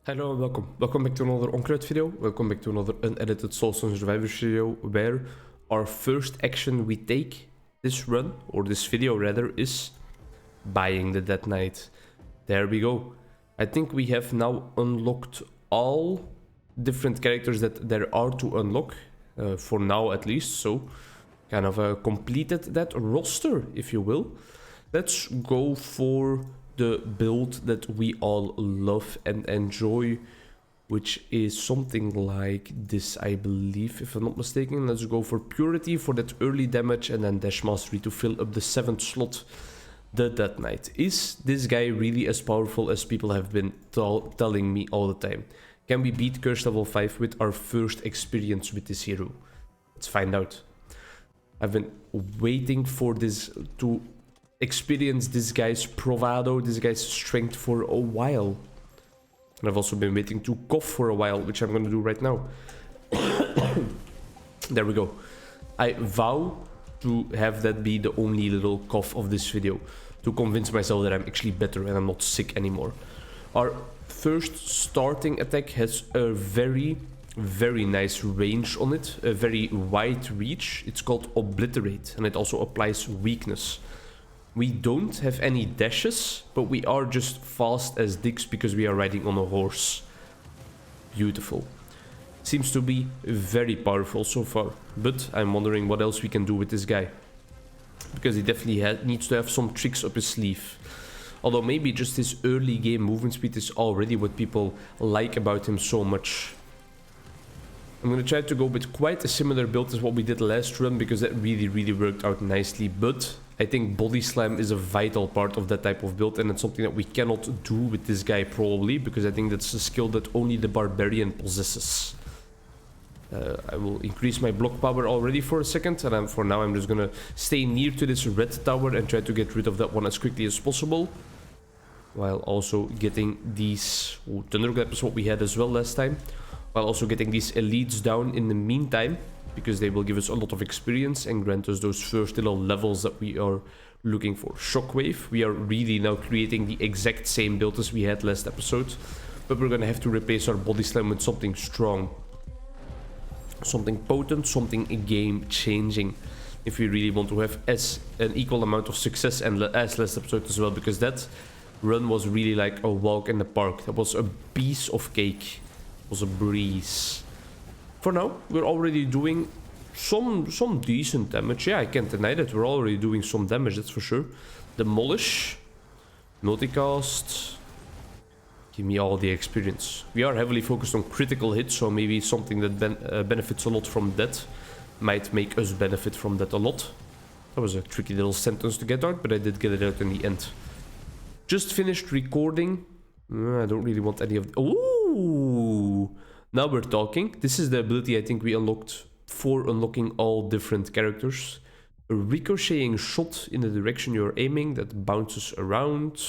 Hello and welcome. Welcome back to another Onkruid video. Welcome back to another unedited Soulstone Survivors video where our first action we take this run, or this video rather, is buying the Dead Knight. There we go. I think we have now unlocked all different characters that there are to unlock, for now at least, so kind of completed that roster, if you will. Let's go for the build that we all love and enjoy, which is something like this, I believe, if I'm not mistaken. Let's go for Purity for that early damage and then Dash Mastery to fill up the 7th slot. The Dead Knight. Is this guy really as powerful as people have been telling me all the time? Can we beat Curse level 5 with our first experience with this hero? Let's find out. I've been waiting for this to experience this guy's bravado, this guy's strength for a while. And I've also been waiting to cough for a while, which I'm gonna do right now. There we go. I vow to have that be the only little cough of this video, to convince myself that I'm actually better and I'm not sick anymore. Our first starting attack has a very nice range on it, a very wide reach. It's called Obliterate, and it also applies weakness. We don't have any dashes, but we are just fast as dicks because we are riding on a horse. Beautiful. Seems to be very powerful so far, but I'm wondering what else we can do with this guy. Because he definitely needs to have some tricks up his sleeve. Although maybe just his early game movement speed is already what people like about him so much. I'm gonna try to go with quite a similar build as what we did last run, because that really worked out nicely, but I think Body Slam is a vital part of that type of build, and it's something that we cannot do with this guy probably, because I think that's a skill that only the Barbarian possesses. I will increase my block power already for a second, and for now I'm just gonna stay near to this red tower and try to get rid of that one as quickly as possible. While also getting these... Thunderclap is what we had as well last time. While also getting these elites down in the meantime, because they will give us a lot of experience and grant us those first little levels that we are looking for. Shockwave, we are really now creating the exact same build as we had last episode, but we're gonna have to replace our Body Slam with something strong. Something potent, something game-changing, if we really want to have as an equal amount of success and as last episode as well, because that run was really like a walk in the park. That was a piece of cake. It was a breeze. For now, we're already doing some decent damage. Yeah, I can't deny that. We're already doing some damage, that's for sure. Demolish. Multicast. Give me all the experience. We are heavily focused on critical hits, so maybe something that benefits a lot from that might make us benefit from that a lot. That was a tricky little sentence to get out, but I did get it out in the end. Just finished recording. I don't really want any of... Ooh! Now we're talking. This is the ability I think we unlocked for unlocking all different characters. A ricocheting shot in the direction you're aiming that bounces around.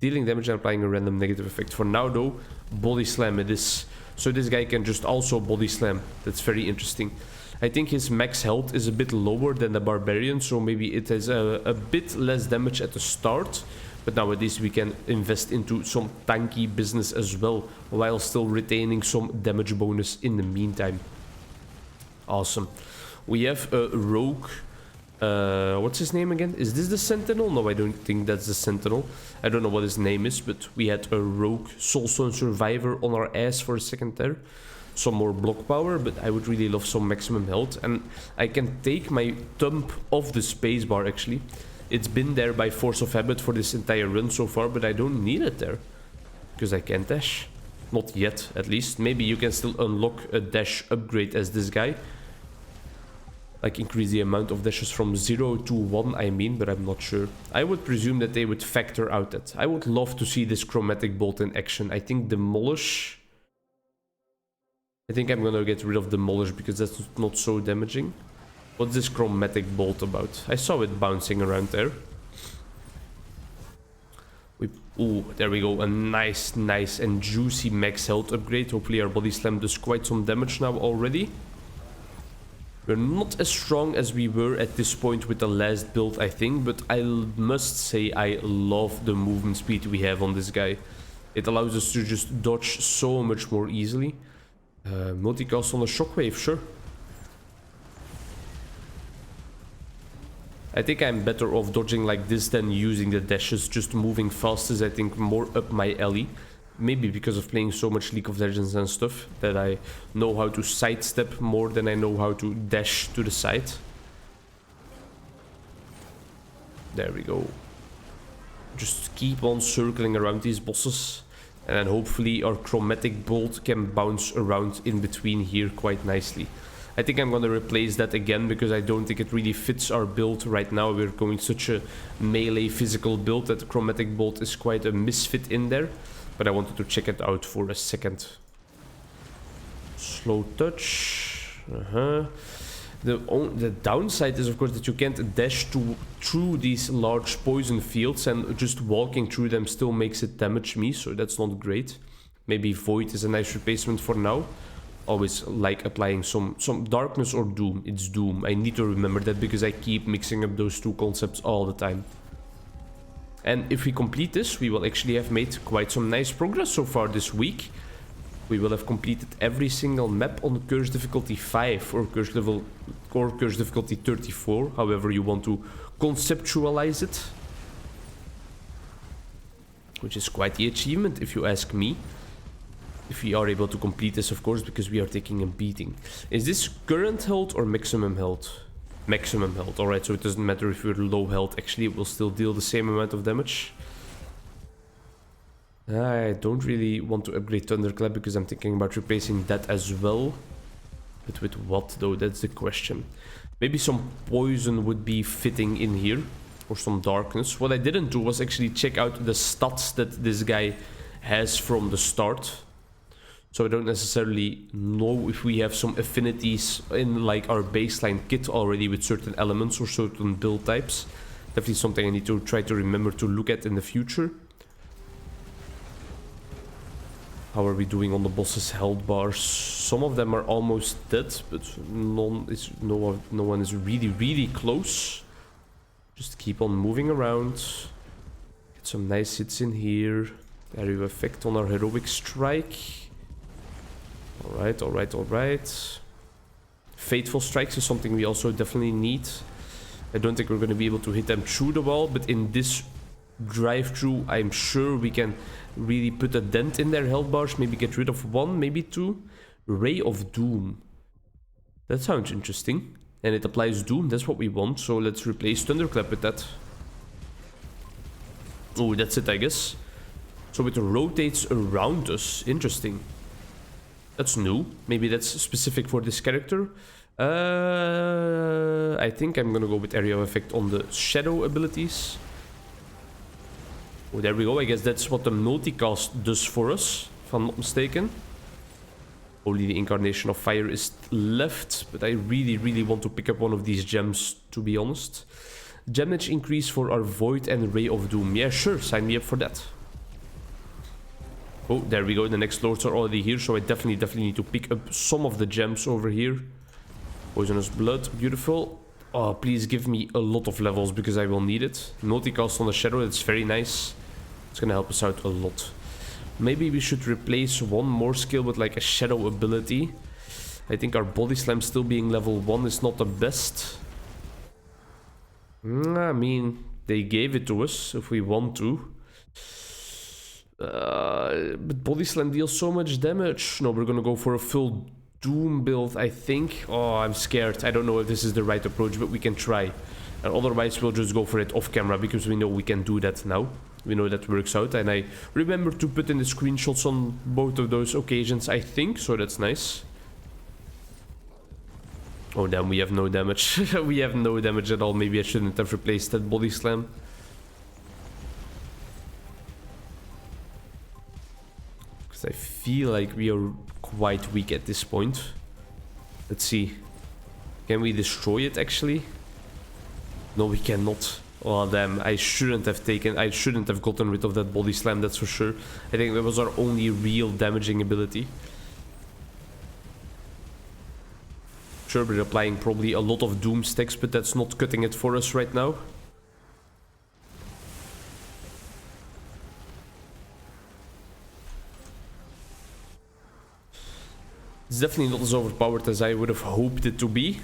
Dealing damage and applying a random negative effect. For now though, Body Slam it is. So this guy can just also Body Slam. That's very interesting. I think his max health is a bit lower than the Barbarian, so maybe it has a bit less damage at the start. But nowadays we can invest into some tanky business as well, while still retaining some damage bonus in the meantime. Awesome. We have a rogue. What's his name again? Is this the Sentinel? No, I don't think that's the Sentinel. I don't know what his name is, but we had a rogue Soulstone Survivor on our ass for a second there. Some more block power, but I would really love some maximum health. And I can take my thumb off the spacebar actually. It's been there by force of habit for this entire run so far, but I don't need it there. Because I can't dash. Not yet, at least. Maybe you can still unlock a dash upgrade as this guy. Like increase the amount of dashes from 0 to 1, I mean, but I'm not sure. I would presume that they would factor out that. I would love to see this chromatic bolt in action. I think Demolish... I think I'm gonna get rid of Demolish because that's not so damaging. What's this chromatic bolt about? I saw it bouncing around there. Ooh, there we go. A nice and juicy max health upgrade. Hopefully our Body Slam does quite some damage now already. We're not as strong as we were at this point with the last build, I think. But I must say I love the movement speed we have on this guy. It allows us to just dodge so much more easily. Multicast on a shockwave, sure. I think I'm better off dodging like this than using the dashes. Just moving fast is, I think, more up my alley. Maybe because of playing so much League of Legends and stuff, that I know how to sidestep more than I know how to dash to the side. There we go. Just keep on circling around these bosses. And then hopefully our chromatic bolt can bounce around in between here quite nicely. I think I'm gonna replace that again because I don't think it really fits our build right now. We're going such a melee physical build that the chromatic bolt is quite a misfit in there. But I wanted to check it out for a second. Slow touch. The downside is, of course, that you can't dash through these large poison fields, and just walking through them still makes it damage me, so that's not great. Maybe Void is a nice replacement for now. Always like applying some darkness or doom. It's doom. I need to remember that because I keep mixing up those two concepts all the time. And if we complete this, we will actually have made quite some nice progress so far this week. We will have completed every single map on Curse difficulty 5 or Curse difficulty 34, however you want to conceptualize it. Which is quite the achievement, if you ask me. If we are able to complete this, of course, because we are taking a beating. Is this current health or maximum health? Maximum health. Alright, so it doesn't matter if you're low health. Actually, it will still deal the same amount of damage. I don't really want to upgrade Thunderclap because I'm thinking about replacing that as well. But with what, though? That's the question. Maybe some poison would be fitting in here. Or some darkness. What I didn't do was actually check out the stats that this guy has from the start. So I don't necessarily know if we have some affinities in like our baseline kit already with certain elements or certain build types. Definitely something I need to try to remember to look at in the future. How are we doing on the boss's health bars? Some of them are almost dead, but no one is really close. Just keep on moving around. Get some nice hits in here. Area effect on our heroic strike. Alright. Fateful strikes is something we also definitely need. I don't think we're going to be able to hit them through the wall, but in this drive-through, I'm sure we can really put a dent in their health bars. Maybe get rid of one, maybe two. Ray of Doom. That sounds interesting. And it applies Doom, that's what we want. So let's replace Thunderclap with that. Oh, that's it, I guess. So it rotates around us. Interesting. That's new. Maybe that's specific for this character. I think I'm gonna go with area of effect on the shadow abilities. Oh, there we go. I guess that's what the multicast does for us, if I'm not mistaken. Only the Incarnation of Fire is left, but I really want to pick up one of these gems, to be honest. Damage increase for our Void and Ray of Doom. Yeah, sure. Sign me up for that. Oh, there we go. The next lords are already here, so I definitely need to pick up some of the gems over here. Poisonous Blood, beautiful. Oh, please give me a lot of levels because I will need it. Multicast on the Shadow, that's very nice. It's gonna help us out a lot. Maybe we should replace one more skill with like a Shadow ability. I think our Body Slam still being level 1 is not the best. I mean, they gave it to us if we want to. But Body Slam deals so much damage. No, we're gonna go for a full Doom build, I think. Oh, I'm scared. I don't know if this is the right approach, but we can try. And otherwise, we'll just go for it off camera because we know we can do that now. We know that works out. And I remember to put in the screenshots on both of those occasions, I think. So that's nice. Oh, damn, we have no damage. We have no damage at all. Maybe I shouldn't have replaced that Body Slam. I feel like we are quite weak at this point. Let's see. Can we destroy it actually? No, we cannot. Oh damn, I shouldn't have gotten rid of that Body Slam, that's for sure. I think that was our only real damaging ability. Sure, we're applying probably a lot of Doom stacks, but that's not cutting it for us right now. It's definitely not as overpowered as I would have hoped it to be.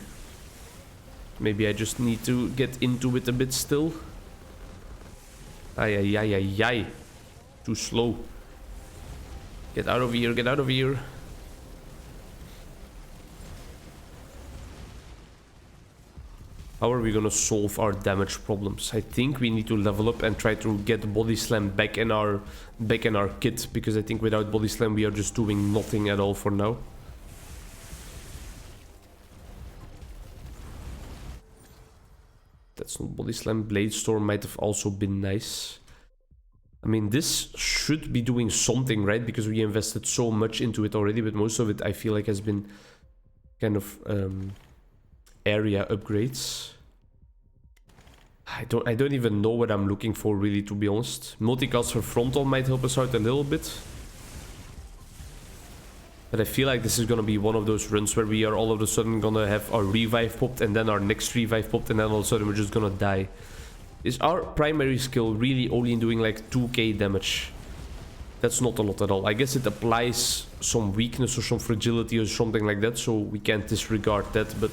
Maybe I just need to get into it a bit still. Ay, ay, ay, ay, ay. Too slow. Get out of here, get out of here. How are we gonna solve our damage problems? I think we need to level up and try to get body slam back in our kit, because I think without body slam we are just doing nothing at all for now. That's not body slam. Blade storm might have also been nice. I mean, this should be doing something, right? Because we invested so much into it already, but most of it I feel like has been kind of area upgrades. I don't even know what I'm looking for, really, to be honest. Multicast for frontal might help us out a little bit. But I feel like this is gonna be one of those runs where we are all of a sudden gonna have our revive popped, and then our next revive popped, and then all of a sudden we're just gonna die. Is our primary skill really only doing like 2k damage? That's not a lot at all. I guess it applies some weakness or some fragility or something like that, so we can't disregard that, but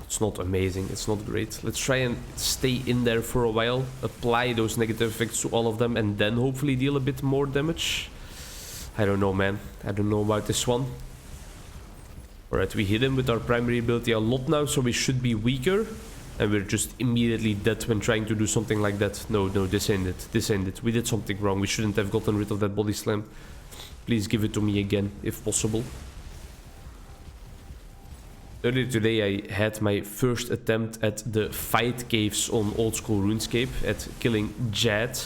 it's not amazing, it's not great. Let's try and stay in there for a while, apply those negative effects to all of them, and then hopefully deal a bit more damage. I don't know, man. I don't know about this one. Alright, we hit him with our primary ability a lot now, so we should be weaker. And we're just immediately dead when trying to do something like that. No, this ain't it. This ain't it. We did something wrong. We shouldn't have gotten rid of that body slam. Please give it to me again, if possible. Earlier today I had my first attempt at the fight caves on old school RuneScape, at killing Jad.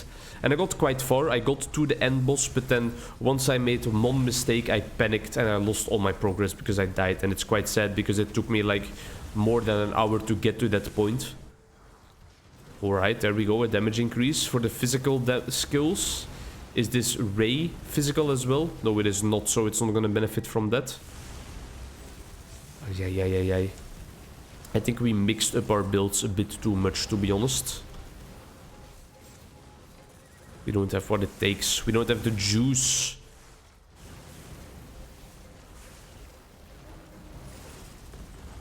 And I got quite far. I got to the end boss, but then once I made one mistake I panicked and I lost all my progress because I died. And it's quite sad because it took me like more than an hour to get to that point. Alright, there we go, a damage increase for the physical skills. Is this Ray physical as well? No, it is not, so it's not gonna benefit from that. Ay. I think we mixed up our builds a bit too much, to be honest. We don't have what it takes. We don't have the juice.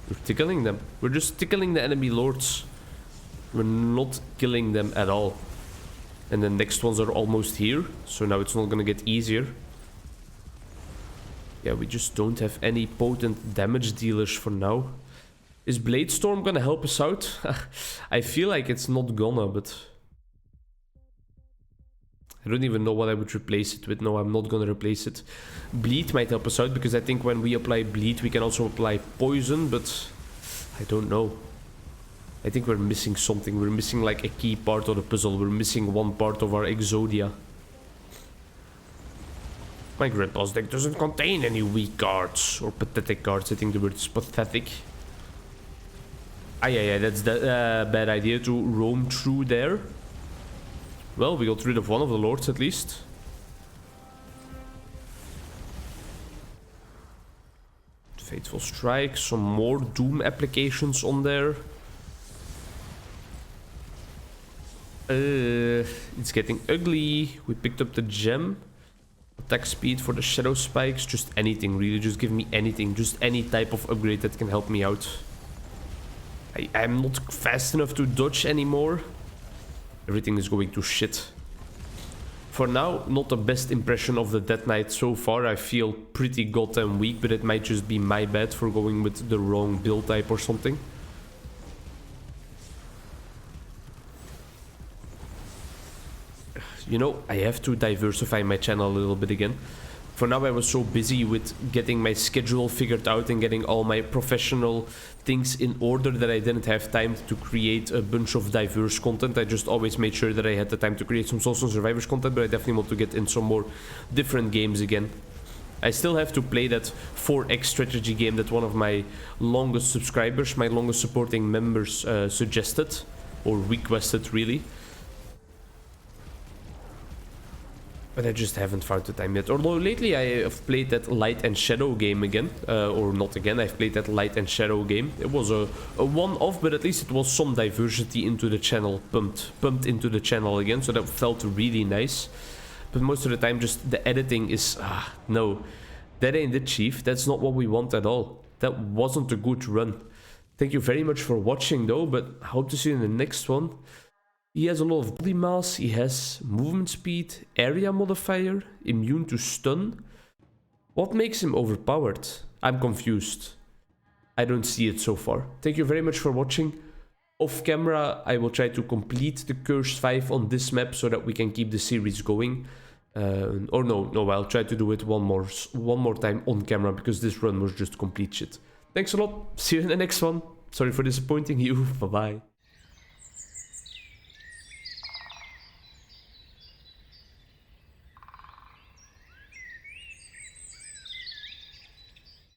We're tickling them. We're just tickling the enemy lords. We're not killing them at all. And the next ones are almost here. So now it's not gonna get easier. Yeah, we just don't have any potent damage dealers for now. Is Blade Storm gonna help us out? I feel like it's not gonna, but... I don't even know what I would replace it with. No, I'm not gonna replace it. Bleed might help us out, because I think when we apply bleed, we can also apply poison, but I don't know. I think we're missing something. We're missing like a key part of the puzzle. We're missing one part of our Exodia. My grandpa's deck doesn't contain any weak cards or pathetic cards. I think the word is pathetic. Yeah, that's the bad idea to roam through there. Well, we got rid of one of the lords at least. Fateful Strike, some more Doom applications on there. It's getting ugly. We picked up the gem. Attack speed for the shadow spikes. Just anything, really. Just give me anything. Just any type of upgrade that can help me out. I'm not fast enough to dodge anymore. Everything is going to shit. For now, not the best impression of the Death Knight so far. I feel pretty goddamn weak, but it might just be my bad for going with the wrong build type or something. You know, I have to diversify my channel a little bit again. For now I was so busy with getting my schedule figured out and getting all my professional things in order that I didn't have time to create a bunch of diverse content. I just always made sure that I had the time to create some Soulstone Survivors content, but I definitely want to get in some more different games again. I still have to play that 4X strategy game that one of my longest subscribers, my longest supporting members suggested, or requested really. But I just haven't found the time yet. Although lately I have played that Light and Shadow game again. Or not again, I've played that Light and Shadow game. It was a one-off, but at least it was some diversity into the channel pumped into the channel again. So that felt really nice. but most of the time just the editing is... no. That ain't it, Chief. That's not what we want at all. That wasn't a good run. Thank you very much for watching though, but I hope to see you in the next one. He has a lot of body mass, he has movement speed, area modifier, immune to stun. What makes him overpowered? I'm confused. I don't see it so far. Thank you very much for watching. Off camera, I will try to complete the Curse 5 on this map so that we can keep the series going. Or no, I'll try to do it one more time on camera because this run was just complete shit. Thanks a lot. See you in the next one. Sorry for disappointing you. Bye bye.